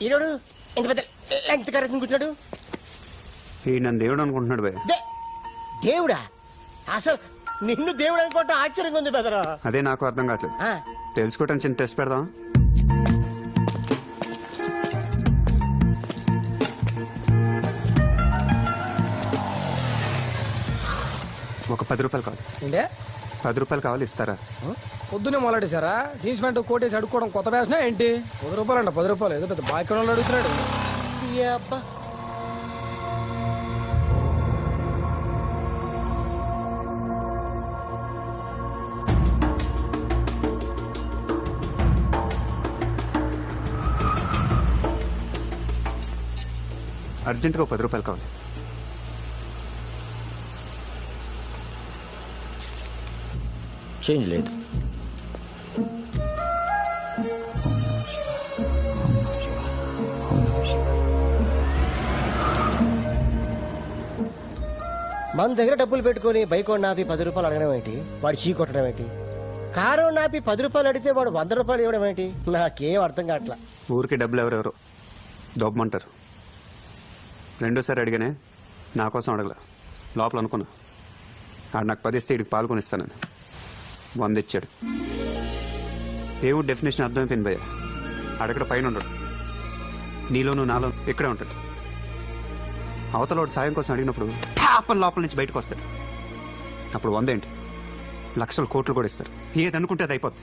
ఈరోడు ఎంత పెద్ద length correct కూర్చున్నాడు. ఈ నన్ను దేవుడు అనుకుంటున్నాడు భయ. దేవుడా? అసలు నిన్ను దేవుడు అనుకోవటం ఆశ్చర్యంగా ఉంది బెదరా. అదే నాకు అర్థం కావట్లేదు. తెలుసుకోవటానికి చిన్న టెస్ట్ పెడదాం. ఒక 10 రూపాయలు కావాలి. 10 రూపాయలు కావాలి, ఇస్తారా? పొద్దునే మొదలెట్టేశారా? జీన్స్ ప్యాంట్ కోటేసి అడుక్కోవడం కొత్త ఫ్యాషనా ఏంటి? 10 రూపాయలు అంట. 10 రూపాయలు ఏదో పెద్ద బాయ్ కొనాలి అడుగుతున్నాడు. అర్జెంట్గా 10 రూపాయలు కావాలి. చేంజ్ లేదు. మన దగ్గర డబ్బులు పెట్టుకుని బైక్ నాపి 10 రూపాయలు అడగడం ఏంటి? వాడు చీ కొట్టడం ఏంటి? కారు నాపి 10 రూపాయలు అడిగితే వాడు 100 రూపాయలు ఇవ్వడం ఏంటి? నాకేం అర్థం కావట్లా. ఊరికి డబ్బులు ఎవరెవరు దొబ్బమంటారు. రెండోసారి అడిగానే, నా కోసం అడగల. లోపల అనుకున్నా ఆడు నాకు 10 ఇస్తే ఇడికి పాల్గొని ఇస్తానని 100 ఇచ్చాడు. దేవుడు డెఫినేషన్ అర్థమైపోయింది భయ్య. ఆడక్కడ పైన ఉండడు, నీలోను నాలో ఇక్కడే ఉంటాడు. అవతలోడు సాయం కోసం అడిగినప్పుడు టాపన్ లోపల నుంచి బయటకు వస్తాడు. అప్పుడు 100 ఏంటి, లక్షల కోట్లు కూడా ఇస్తారు. ఏదనుకుంటే అది అయిపోద్ది.